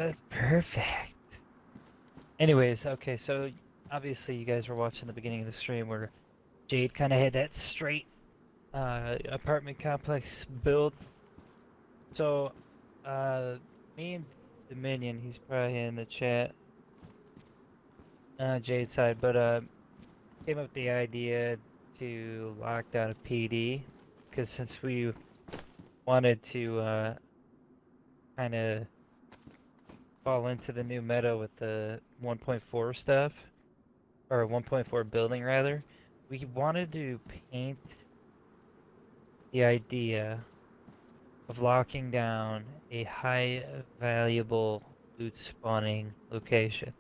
That's perfect. Anyways, okay, so obviously you guys were watching the beginning of the stream where Jade kind of had that straight apartment complex build. So, me and Dominion, he's probably in the chat, Jade's side, but came up with the idea to lock down a PD, because since we wanted to kind of fall into the new meta with the 1.4 stuff, or 1.4 building rather, we wanted to paint the idea of locking down a high valuable loot spawning location.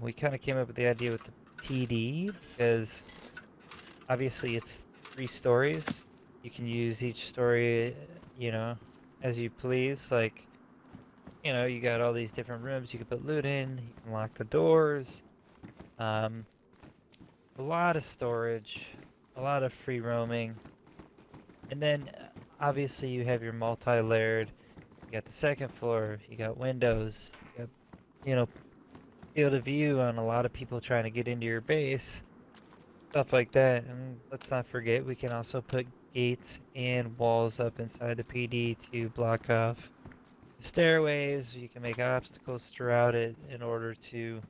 We kind of came up with the idea with the PD because obviously it's 3 stories. You can use each story, you know, as you please. Like, you know, you got all these different rooms you can put loot in, you can lock the doors. A lot of storage, a lot of free roaming. And then obviously you have your multi-layered, you got the second floor, you got windows, you got, you know, field of view on a lot of people trying to get into your base, stuff like that. And let's not forget, we can also put gates and walls up inside the PD to block off stairways. You can make obstacles throughout it in order to,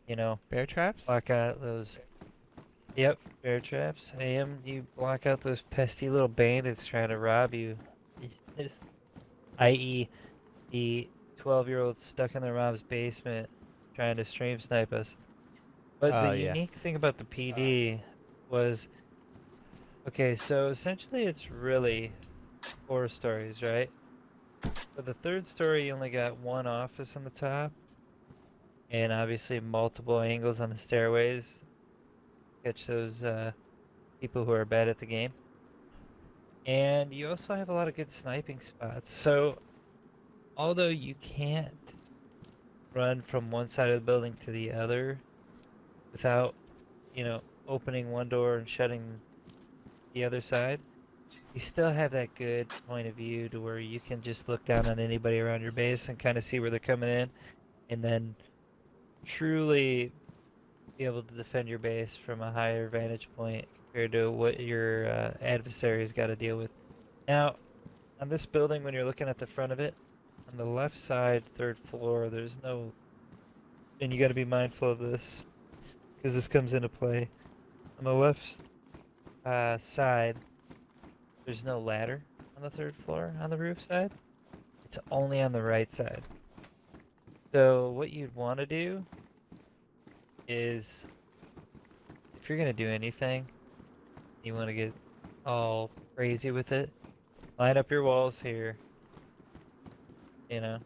you know, Bear traps? block out those. Yep, bear traps. You block out those pesky little bandits trying to rob you. I.e., the 12-year-old stuck in their mom's basement trying to stream snipe us. But the Oh, yeah. unique thing about the PD was, okay, so essentially it's really 4 stories, right? For the 3rd story, you only got 1 office on the top, and obviously multiple angles on the stairways. Catch those people who are bad at the game. And you also have a lot of good sniping spots. So, although you can't run from one side of the building to the other without, you know, opening one door and shutting the other side, you still have that good point of view to where you can just look down on anybody around your base and kind of see where they're coming in, and then truly be able to defend your base from a higher vantage point compared to what your adversary's got to deal with. Now, on this building, when you're looking at the front of it, on the left side, 3rd floor, there's no, and you got to be mindful of this, because this comes into play. On the left side, there's no ladder on the 3rd floor on the roof side. It's only on the right side. So what you'd want to do is, if you're going to do anything, you want to get all crazy with it, line up your walls here, you know,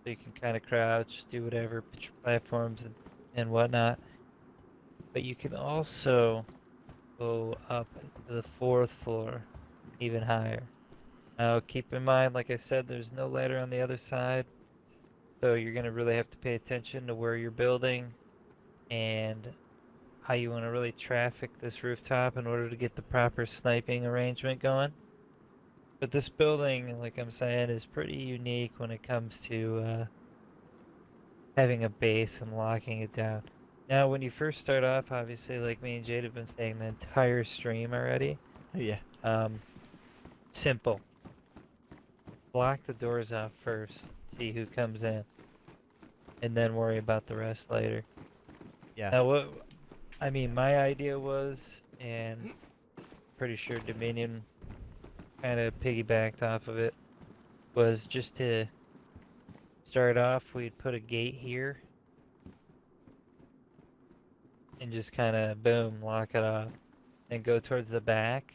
so you can kind of crouch, do whatever, put your platforms and whatnot. But you can also go up to the 4th floor, even higher. Now keep in mind, like I said, there's no ladder on the other side, so you're going to really have to pay attention to where you're building and how you want to really traffic this rooftop in order to get the proper sniping arrangement going. But this building, like I'm saying, is pretty unique when it comes to having a base and locking it down. Now, when you first start off, obviously, like me and Jade have been saying the entire stream already. Yeah. Simple. Block the doors off first, see who comes in, and then worry about the rest later. Yeah. Now, I mean, my idea was, and pretty sure Dominion kind of piggybacked off of it, was just to start off, we'd put a gate here, and just kind of, boom, lock it off, and go towards the back.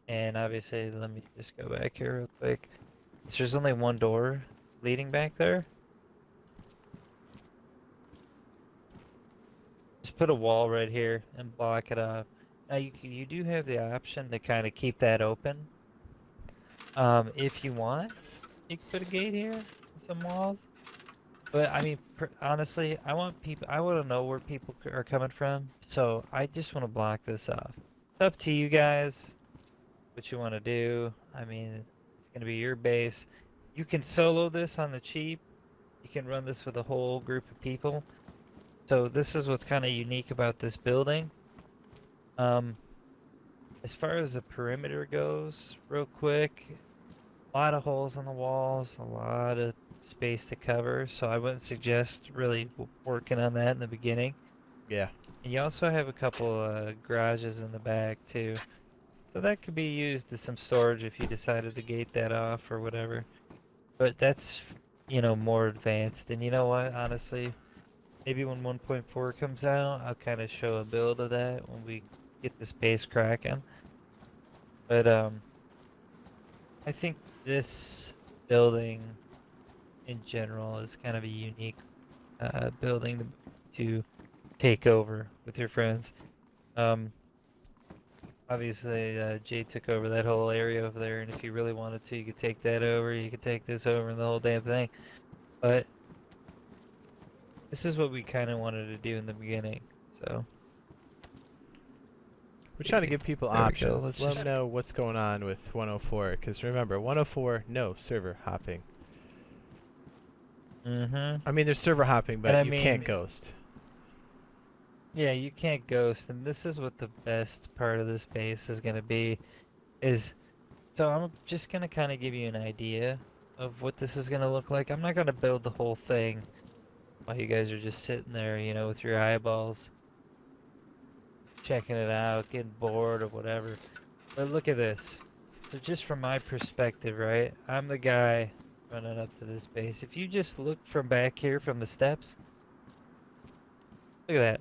And obviously, let me just go back here real quick. So there's only 1 door leading back there. Just put a wall right here and block it off. Now you do have the option to kind of keep that open. If you want, you can put a gate here and some walls. But I mean, honestly, I want to know where people are coming from. So I just want to block this off. It's up to you guys what you want to do. I mean, it's gonna be your base. You can solo this on the cheap. You can run this with a whole group of people. So this is what's kind of unique about this building. As far as the perimeter goes, real quick, a lot of holes in the walls, a lot of space to cover, so I wouldn't suggest really working on that in the beginning. Yeah. And you also have a couple garages in the back too. So that could be used as some storage if you decided to gate that off or whatever. But that's, you know, more advanced. And you know what, honestly, maybe when 1.4 comes out, I'll kind of show a build of that when we get the space cracking. But I think this building in general is kind of a unique building to take over with your friends. Obviously, Jade took over that whole area over there, and if you really wanted to, you could take that over, you could take this over, and the whole damn thing. But this is what we kind of wanted to do in the beginning, so. We're trying to give people options. Let them know what's going on with 104, because remember, 104, no server hopping. I mean, there's server hopping, but you can't ghost. Yeah, you can't ghost, and this is what the best part of this base is going to be, so I'm just going to kind of give you an idea of what this is going to look like. I'm not going to build the whole thing while you guys are just sitting there, you know, with your eyeballs, checking it out, getting bored or whatever. But look at this. So just from my perspective, right, I'm the guy running up to this base. If you just look from back here from the steps, look at that.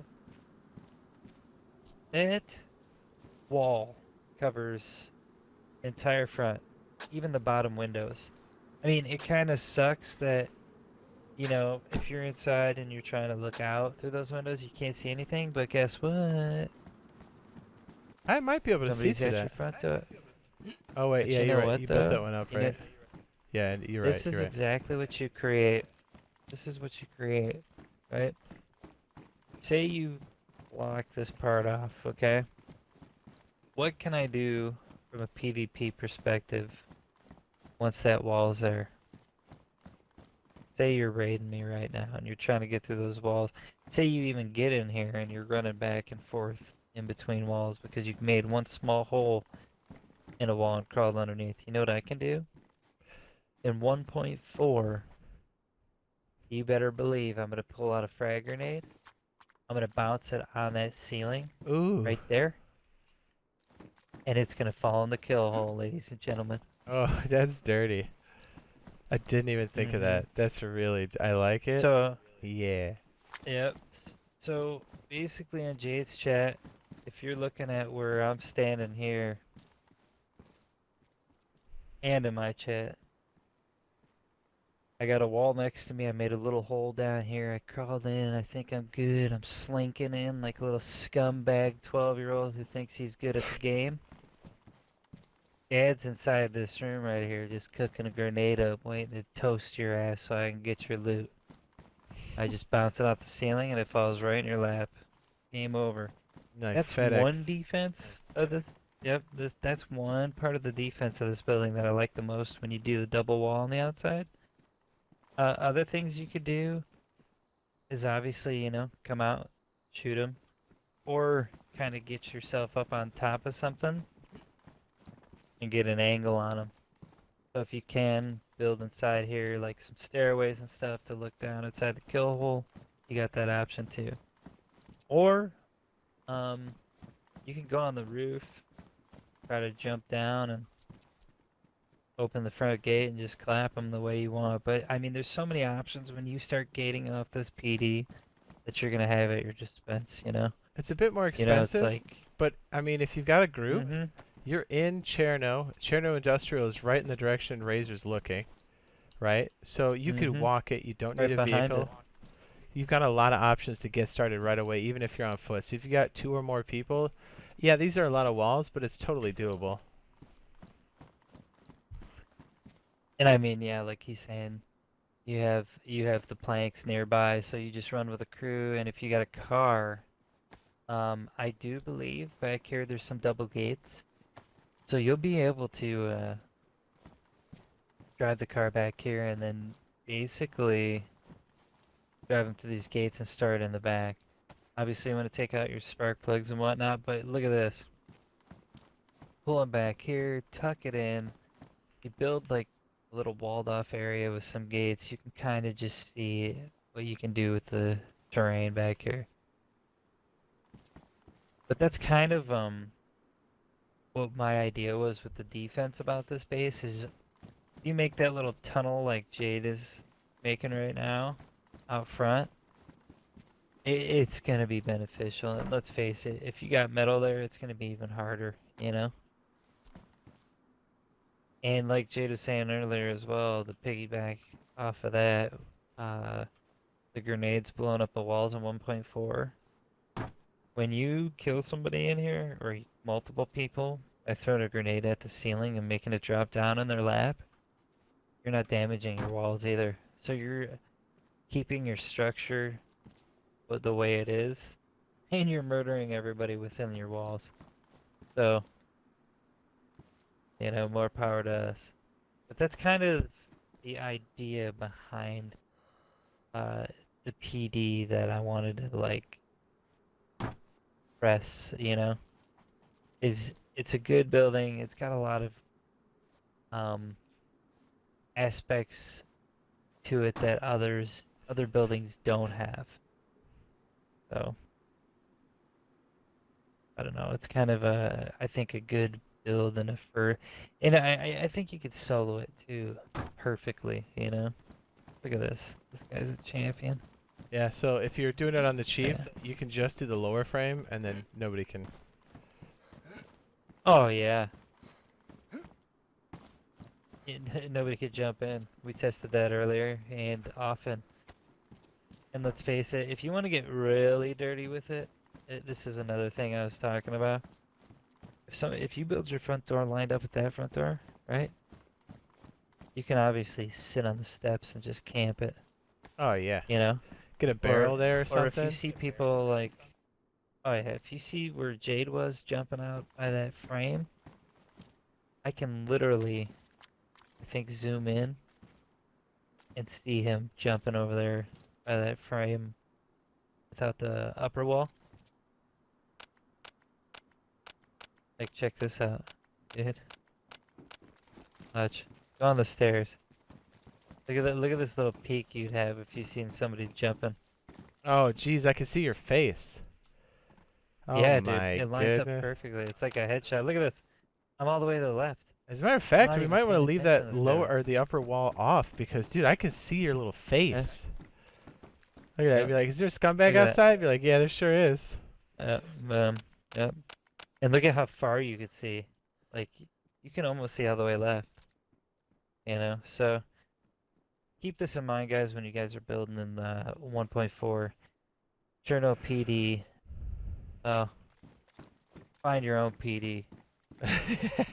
That wall covers the entire front, even the bottom windows. I mean, it kind of sucks that, you know, if you're inside and you're trying to look out through those windows, you can't see anything, but guess what? I might be able to see through that. Your front door. Oh wait, yeah, you're right. You built that one up, right? Yeah, you're right. This is exactly what you create. This is what you create, right? Say you block this part off, okay? What can I do from a PvP perspective once that wall's there? Say you're raiding me right now and you're trying to get through those walls. Say you even get in here and you're running back and forth in between walls because you've made one small hole in a wall and crawled underneath. You know what I can do? In 1.4, you better believe I'm going to pull out a frag grenade. I'm going to bounce it on that ceiling. Ooh. Right there. And it's going to fall in the kill hole, ladies and gentlemen. Oh, that's dirty. I didn't even think of that. That's really, I like it. So, yeah. Yep. So, basically in Jade's chat, if you're looking at where I'm standing here, and in my chat, I got a wall next to me. I made a little hole down here. I crawled in. I think I'm good. I'm slinking in like a little scumbag 12-year-old who thinks he's good at the game. Dad's inside this room right here just cooking a grenade up, waiting to toast your ass so I can get your loot. I just bounce it off the ceiling and it falls right in your lap. Game over. Nice. That's FedEx. one defense of the... Yep, that's one part of the defense of this building that I like the most when you do the double wall on the outside. Other things you could do is obviously, you know, come out, shoot them, or kind of get yourself up on top of something and get an angle on them. So if you can, build inside here like some stairways and stuff to look down inside the kill hole, you got that option too. Or, you can go on the roof, try to jump down and open the front gate and just clap them the way you want. But, I mean, there's so many options when you start gating off this PD that you're going to have at your dispense, you know? It's a bit more expensive, you know, it's like, but, I mean, if you've got a group, you're in Cherno. Cherno Industrial is right in the direction Razor's looking, right? So you could walk it. You don't need a vehicle. You've got a lot of options to get started right away, even if you're on foot. So if you got 2 or more people, yeah, these are a lot of walls, but it's totally doable. And I mean, yeah, like he's saying, you have the planks nearby, so you just run with a crew. And if you got a car, I do believe back here there's some double gates, so you'll be able to drive the car back here and then basically drive them through these gates and start in the back. Obviously, you want to take out your spark plugs and whatnot, but look at this. Pull it back here, tuck it in. You build like a little walled off area with some gates. You can kind of just see what you can do with the terrain back here. But that's kind of what my idea was with the defense about this base is you make that little tunnel like Jade is making right now out front. It's gonna be beneficial, and let's face it, if you got metal there, it's gonna be even harder, you know? And like Jade was saying earlier as well, the piggyback off of that, the grenades blowing up the walls in 1.4. When you kill somebody in here, or multiple people, by throwing a grenade at the ceiling and making it drop down in their lap, you're not damaging your walls either. So you're keeping your structure the way it is, and you're murdering everybody within your walls. So, you know, more power to us. But that's kind of the idea behind the PD that I wanted to, like, press, you know? It's a good building. It's got a lot of aspects to it that other buildings don't have. So, I don't know. It's kind of I think a good build and and I think you could solo it too perfectly, you know? Look at this. This guy's a champion. Yeah, so if you're doing it on the cheap, Yeah. you can just do the lower frame, and then nobody can... Oh, yeah. Nobody could jump in. We tested that earlier, and often. And let's face it, if you want to get really dirty with it, this is another thing I was talking about. If you build your front door lined up with that front door, right? You can obviously sit on the steps and just camp it. Oh, yeah. You know? Get a barrel there or something. Or if you see people like... Oh, yeah. If you see where Jade was jumping out by that frame, I can literally, I think, zoom in and see him jumping over there by that frame without the upper wall. Like, check this out, dude. Watch. Go on the stairs. Look at that. Look at this little peek you'd have if you seen somebody jumping. Oh, geez, I can see your face. Oh, yeah, dude. my It lines goodness. up perfectly. It's like a headshot. Look at this. I'm all the way to the left. As a matter of fact, not we even might want to paying leave attention that this lower time. or the upper wall off because, dude, I can see your little face. Look at that. Yep. Be like, is there a scumbag Look at that. outside? Be like, yeah, there sure is. Yep. And look at how far you could see. Like, you can almost see all the way left. You know, so keep this in mind, guys, when you guys are building in the 1.4. Cherno PD. Oh, find your own PD.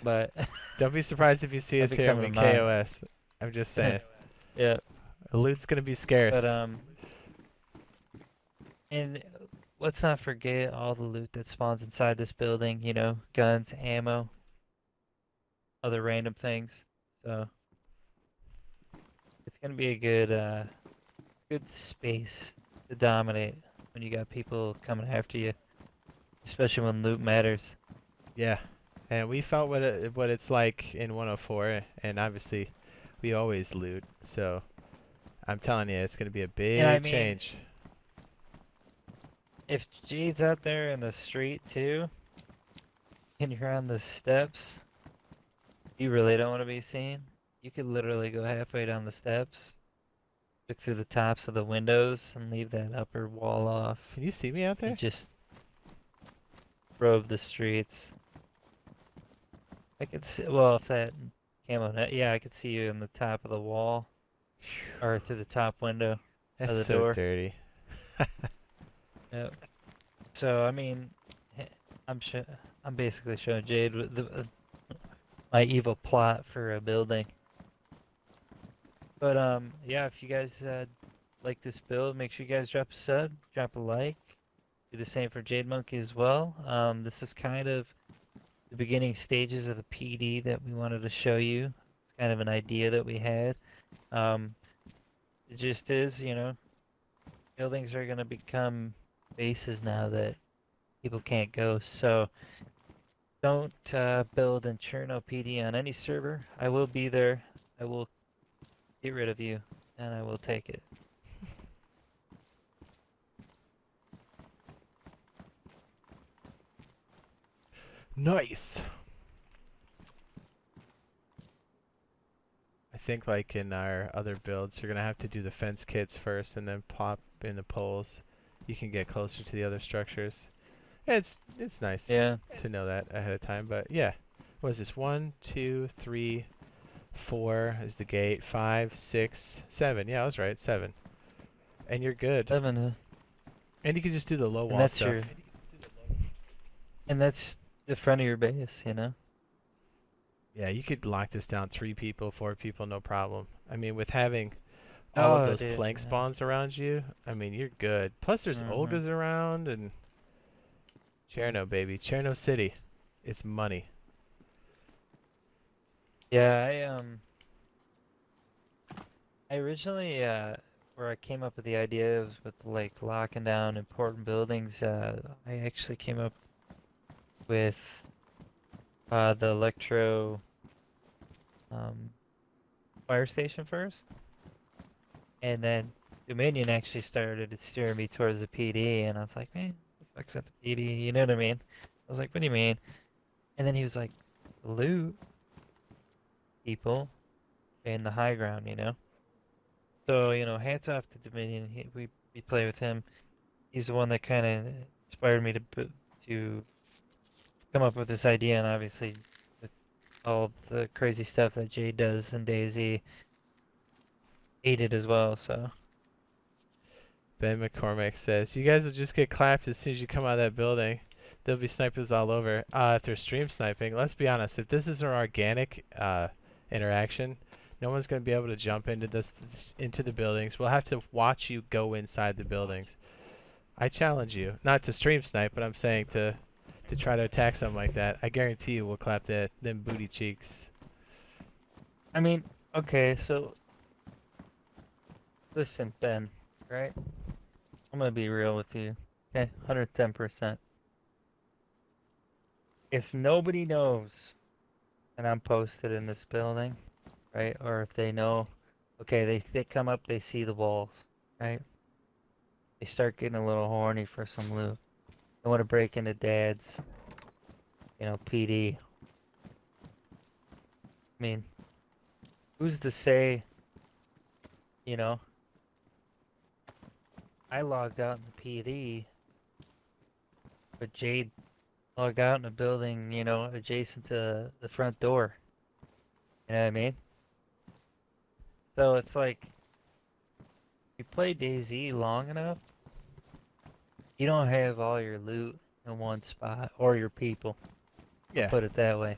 But Don't be surprised if you see us That'd here become when we a mine. KOS. I'm just saying. yeah, The loot's gonna be scarce. but and let's not forget all the loot that spawns inside this building. You know, guns, ammo, other random things. So it's gonna be a good space to dominate when you got people coming after you, especially when loot matters. Yeah, and we felt what it's like in 104, and obviously we always loot. So I'm telling you, it's gonna be a big I mean, change. If Jade's out there in the street too, and you're on the steps, you really don't want to be seen. You could literally go halfway down the steps, look through the tops of the windows, and leave that upper wall off. Can you see me out there? And just probe the streets. I could see, well, if that camo net, yeah, I could see you in the top of the wall, or through the top window That's of the so door. dirty. Yep. So I mean, I'm basically showing Jade my evil plot for a building. But yeah, if you guys like this build, make sure you guys drop a sub, drop a like. Do the same for Jade Monkey as well. This is kind of the beginning stages of the PD that we wanted to show you. It's kind of an idea that we had. The gist is, you know, buildings are gonna become bases now that people can't go. So don't build in Cherno PD on any server. I will be there. I will get rid of you, and I will take it. Nice. I think like in our other builds, you're gonna have to do the fence kits first and then plop in the poles. You can get closer to the other structures. It's nice Yeah. to know that ahead of time, but yeah. What is this? 1, 2, 3, 4 is the gate. 5, 6, 7. Yeah, I was right. 7. And you're good. 7. And you can just do the low And wall that's stuff. and that's the front of your base, you know? Yeah, you could lock this down 3 people, 4 people, no problem. I mean, with having all of those plank spawns around you, I mean, you're good. Plus, there's Olgas around and Cherno, baby. Cherno City. It's money. Yeah, I originally, where I came up with the idea with like locking down important buildings, I actually came up with the Electro fire station first, and then Dominion actually started to steer me towards the PD, and I was like, man, what the fuck's at the PD? You know what I mean? I was like, what do you mean? And then he was like, loot people in the high ground, you know? So, you know, hats off to Dominion. We play with him. He's the one that kind of inspired me to come up with this idea, and obviously with all the crazy stuff that Jade does in DayZ, ate it as well, so. Ben McCormick says, you guys will just get clapped as soon as you come out of that building. There'll be snipers all over. If they're stream sniping, let's be honest, if this is an organic interaction, no one's going to be able to jump into the buildings. We'll have to watch you go inside the buildings. I challenge you, not to stream snipe, but I'm saying to try to attack something like that. I guarantee you we'll clap them booty cheeks. I mean, okay, so listen, Ben, right? I'm gonna be real with you, okay? 110%. If nobody knows and I'm posted in this building, right? Or if they know, okay, they come up, they see the walls, right? They start getting a little horny for some loot. They want to break into Dad's, you know, PD. I mean, who's to say, you know, I logged out in the PD, but Jade logged out in a building, you know, adjacent to the front door. You know what I mean? So it's like, you play DayZ long enough, you don't have all your loot in one spot, or your people. Yeah. Put it that way.